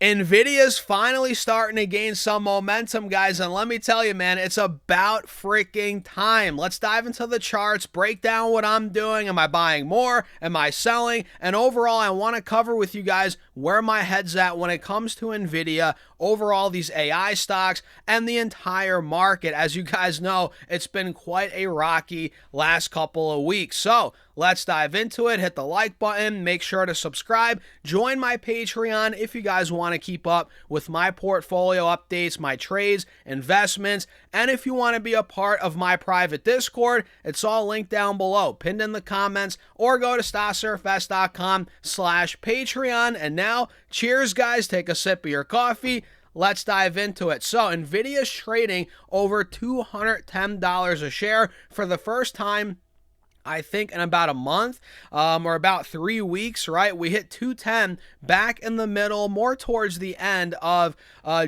Nvidia's finally starting to gain some momentum, guys, and let me tell you, man, it's about freaking time. Let's dive into the charts, break down what I'm doing. Am I buying more? Am I selling? And overall, I want to cover with you guys where my head's at when it comes to Nvidia, overall these AI stocks, and the entire market. As you guys know, it's been quite a rocky last couple of weeks. So let's dive into it. Hit the like button. Make sure to subscribe. Join my Patreon if you guys want to keep up with my portfolio updates, my trades, investments, and if you want to be a part of my private Discord, it's all linked down below, pinned in the comments, or go to stocks-surf-s.com/Patreon. And now, cheers, guys. Take a sip of your coffee. Let's dive into it. So, Nvidia's trading over $210 a share for the first time, I think, in about a month or about 3 weeks, right? We hit 210 back in the middle, more towards the end of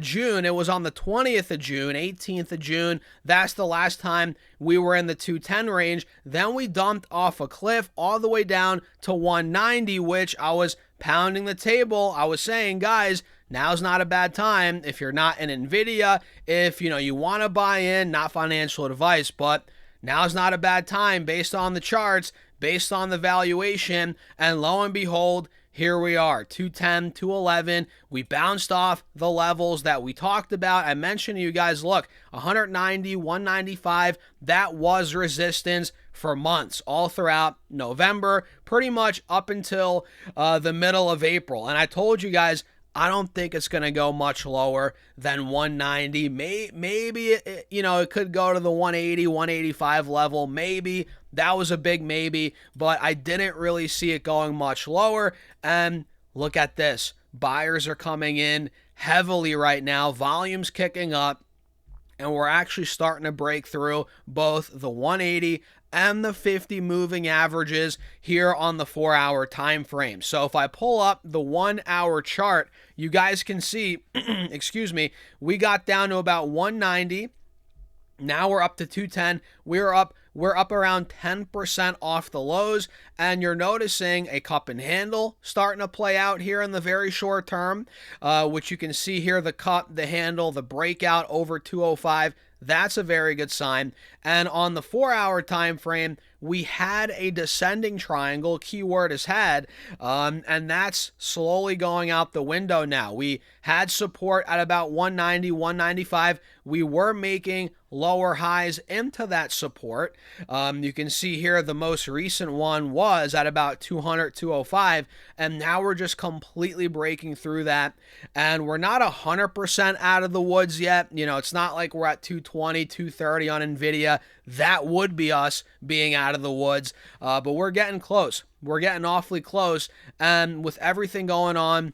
June. It was on the 20th of June, 18th of June. That's the last time we were in the 210 range. Then we dumped off a cliff all the way down to 190, which I was pounding the table. I was saying, guys, now's not a bad time if you're not in Nvidia. If you want to buy in, not financial advice, but now's not a bad time based on the charts, based on the valuation, and lo and behold, here we are, 210, 211. We bounced off the levels that we talked about. I mentioned to you guys, look, 190, 195, that was resistance for months, all throughout November, pretty much up until the middle of April. And I told you guys, I don't think it's going to go much lower than 190. Maybe it could go to the 180, 185 level. Maybe. That was a big maybe, but I didn't really see it going much lower. And look at this. Buyers are coming in heavily right now. Volume's kicking up, and we're actually starting to break through both the 180 and the 50 moving averages here on the 4-hour time frame. So if I pull up the 1-hour chart, you guys can see, excuse me, we got down to about 190. Now we're up to 210. We're up around 10% off the lows, and you're noticing a cup and handle starting to play out here in the very short term, which you can see here, the cup, the handle, the breakout over 205. That's a very good sign. And on the 4-hour time frame, we had a descending triangle, keyword is had, and that's slowly going out the window now. We had support at about 190, 195. We were making lower highs into that support. You can see here the most recent one was at about 200, 205, and now we're just completely breaking through that. And we're not 100% out of the woods yet. It's not like we're at 220, 230 on Nvidia. That would be us being out of the woods, but we're getting close. We're getting awfully close, and with everything going on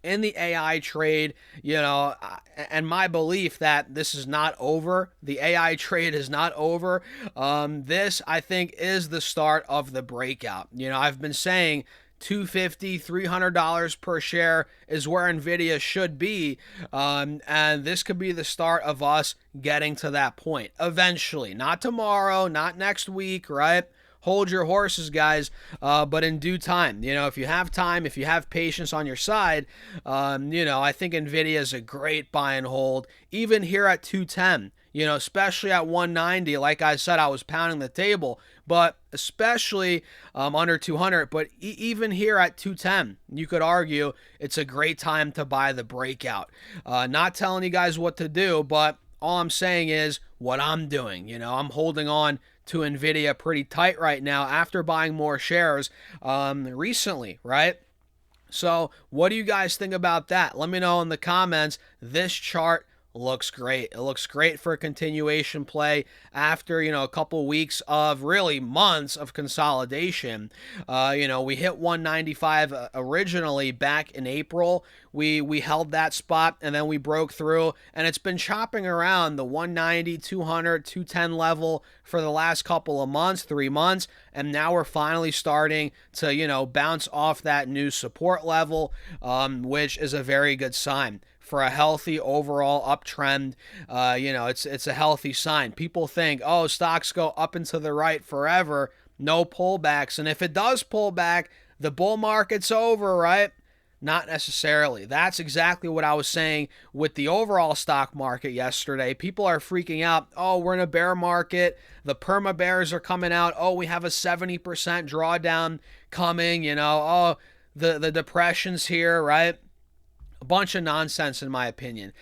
in the AI trade, and my belief that this is not over, the AI trade is not over. This, I think, is the start of the breakout. I've been saying $250, $300 per share is where Nvidia should be, and this could be the start of us getting to that point eventually. Not tomorrow, not next week, right? Hold your horses, guys, but in due time. If you have time, if you have patience on your side, I think Nvidia is a great buy and hold, even here at 210. Especially at 190, like I said, I was pounding the table, but especially under 200. But even here at 210, you could argue it's a great time to buy the breakout. Not telling you guys what to do, but all I'm saying is what I'm doing. I'm holding on to Nvidia pretty tight right now after buying more shares recently, right? So what do you guys think about that? Let me know in the comments. This chart looks great. It looks great for a continuation play after, a couple weeks of really months of consolidation. We hit 195 originally back in April. We held that spot, and then we broke through, and it's been chopping around the 190, 200, 210 level for the last couple of months, 3 months, and now we're finally starting to, bounce off that new support level, which is a very good sign for a healthy overall uptrend. It's a healthy sign. People think, oh, stocks go up and to the right forever, no pullbacks. And if it does pull back, the bull market's over, right? Not necessarily. That's exactly what I was saying with the overall stock market yesterday. People are freaking out. Oh, we're in a bear market. The perma-bears are coming out. Oh, we have a 70% drawdown coming. Oh, the depression's here, right? A bunch of nonsense, in my opinion.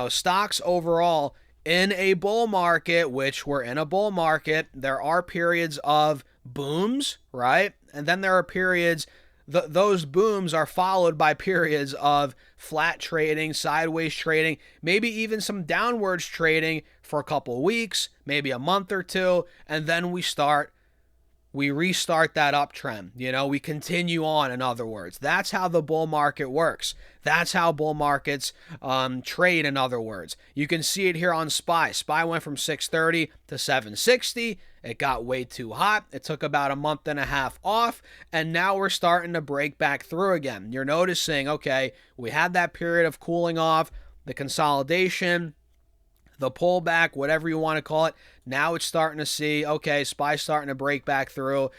Stocks overall in a bull market, which we're in a bull market, there are periods of booms, right? And then there are periods, those booms are followed by periods of flat trading, sideways trading, maybe even some downwards trading for a couple of weeks, maybe a month or two, and then we restart that uptrend. We continue on, in other words. That's how the bull market works. That's how bull markets trade, in other words. You can see it here on SPY. SPY went from 630 to 760. It got way too hot. It took about a month and a half off, and now we're starting to break back through again. You're noticing, okay, we had that period of cooling off, the consolidation, the pullback, whatever you want to call it. Now it's starting to see, okay, SPY's starting to break back through.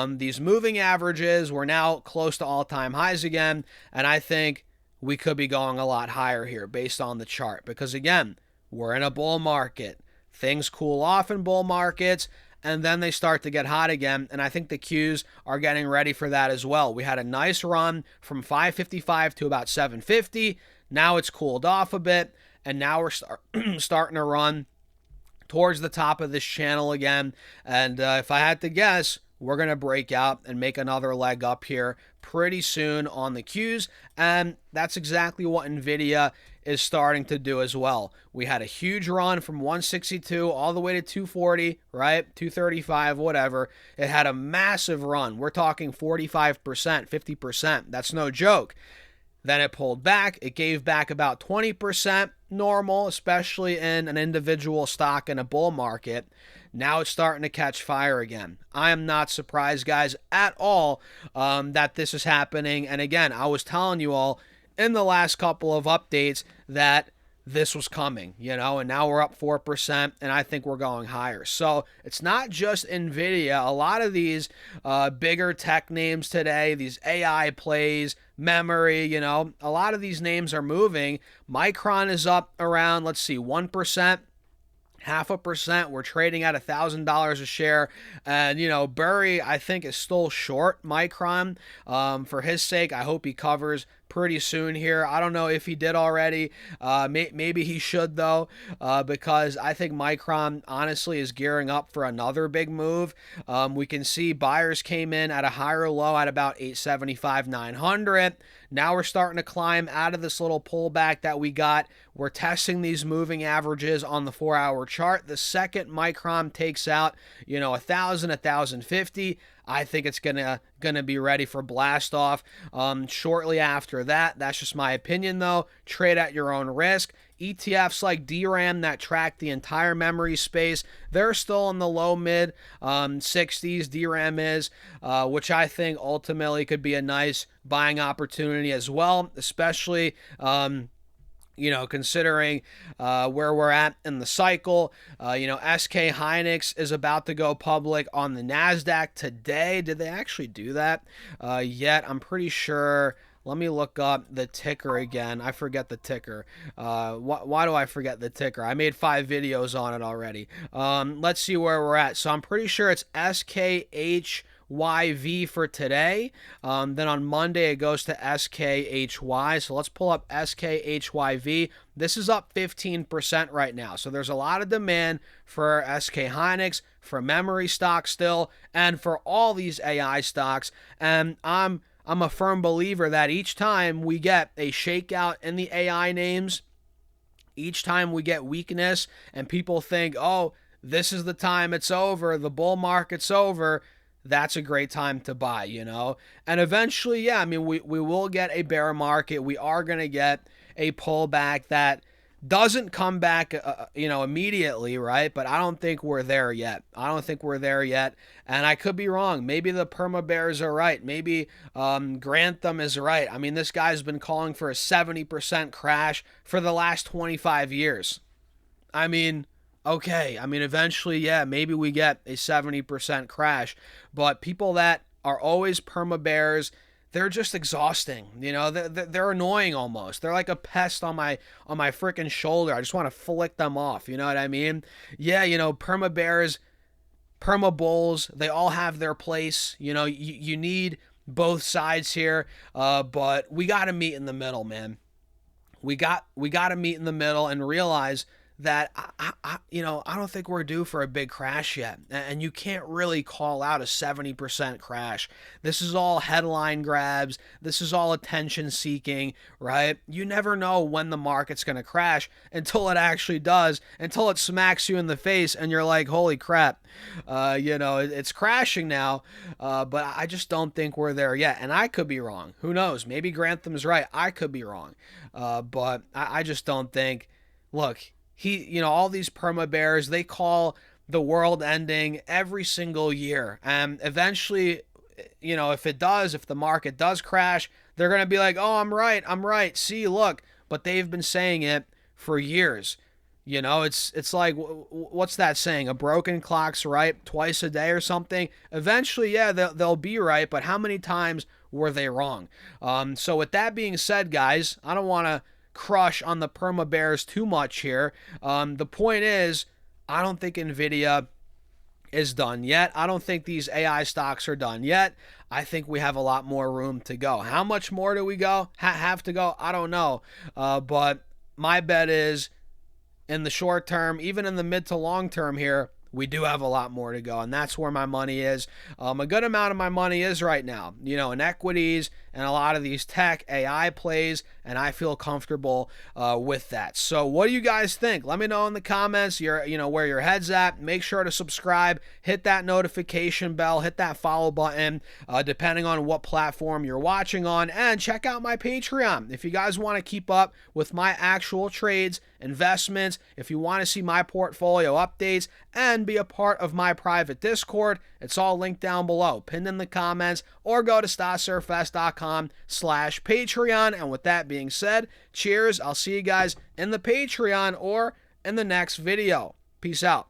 These moving averages, we're now close to all-time highs again, and I think we could be going a lot higher here based on the chart because, again, we're in a bull market. Things cool off in bull markets, and then they start to get hot again, and I think the Qs are getting ready for that as well. We had a nice run from 555 to about 750. Now it's cooled off a bit, and now we're starting to run towards the top of this channel again. And if I had to guess, we're going to break out and make another leg up here pretty soon on the Qs. And that's exactly what Nvidia is starting to do as well. We had a huge run from 162 all the way to 240, right? 235, whatever. It had a massive run. We're talking 45%, 50%. That's no joke. Then it pulled back. It gave back about 20%, normal, especially in an individual stock in a bull market. Now it's starting to catch fire again. I am not surprised, guys, at all that this is happening. And again, I was telling you all in the last couple of updates that this was coming, and now we're up 4%, and I think we're going higher. So it's not just Nvidia. A lot of these bigger tech names today, these AI plays, memory, a lot of these names are moving. Micron is up around, 1%. 0.5%. We're trading at $1,000 a share. And, Burry, I think, is still short Micron. For his sake, I hope he covers pretty soon here. I don't know if he did already. Maybe he should, though, because I think Micron, honestly, is gearing up for another big move. We can see buyers came in at a higher low at about 875, 900. Now we're starting to climb out of this little pullback that we got. We're testing these moving averages on the 4-hour chart. The second Micron takes out, 1,000, 1,050, I think it's gonna be ready for blast off shortly after that. That's just my opinion, though. Trade at your own risk. ETFs like DRAM that track the entire memory space, they're still in the low mid 60s. DRAM is, which I think ultimately could be a nice buying opportunity as well, especially considering where we're at in the cycle. SK Hynix is about to go public on the NASDAQ today. Did they actually do that yet? I'm pretty sure. Let me look up the ticker again. I forget the ticker. Why do I forget the ticker? I made 5 videos on it already. Let's see where we're at. So I'm pretty sure it's SKHYV for today. Then on Monday it goes to SKHY. So let's pull up SKHYV. This is up 15% right now. So there's a lot of demand for SK Hynix, for memory stocks still, and for all these AI stocks. And I'm a firm believer that each time we get a shakeout in the AI names, each time we get weakness and people think, oh, this is the time it's over, the bull market's over, that's a great time to buy, And eventually, we will get a bear market. We are going to get a pullback that doesn't come back, immediately, right? But I don't think we're there yet. And I could be wrong. Maybe the perma-bears are right. Maybe Grantham is right. I mean, this guy's been calling for a 70% crash for the last 25 years. Okay. Eventually, maybe we get a 70% crash. But people that are always perma-bears, they're just exhausting. You know, they're annoying almost. They're like a pest on my freaking shoulder. I just want to flick them off. You know what I mean? Yeah, you know, perma-bears, perma-bulls, they all have their place. You know, you need both sides here, but we got to meet in the middle, man. We got to meet in the middle and realize that you know, I don't think we're due for a big crash yet, and you can't really call out a 70% crash. This is all headline grabs. This is all attention seeking, right? You never know when the market's going to crash until it actually does, until it smacks you in the face and you're like, holy crap, you know, it's crashing now, but I just don't think we're there yet, and I could be wrong. Who knows? Maybe Grantham's right. I could be wrong, but I just don't think. Look, you know, all these perma-bears, they call the world ending every single year. And eventually, you know, if the market does crash, they're going to be like, oh, I'm right. See, look. But they've been saying it for years. You know, it's like, what's that saying? A broken clock's right twice a day or something. Eventually, yeah, they'll be right. But how many times were they wrong? So with that being said, guys, I don't want to crush on the perma-bears too much here. The point is, I don't think Nvidia is done yet. I don't think these AI stocks are done yet. I think we have a lot more room to go. How much more do we have to go? I don't know. But my bet is, in the short term, even in the mid to long term here, we do have a lot more to go, and that's where my money is. A good amount of my money is right now, you know, in equities and a lot of these tech AI plays, and I feel comfortable with that. So what do you guys think? Let me know in the comments you know, where your head's at. Make sure to subscribe, hit that notification bell, hit that follow button, depending on what platform you're watching on, and check out my Patreon. If you guys want to keep up with my actual trades, investments, if you want to see my portfolio updates, and be a part of my private Discord, it's all linked down below, pinned in the comments, or go to stasurfest.com/Patreon. And with that being said, cheers. I'll see you guys in the Patreon or in the next video. Peace out.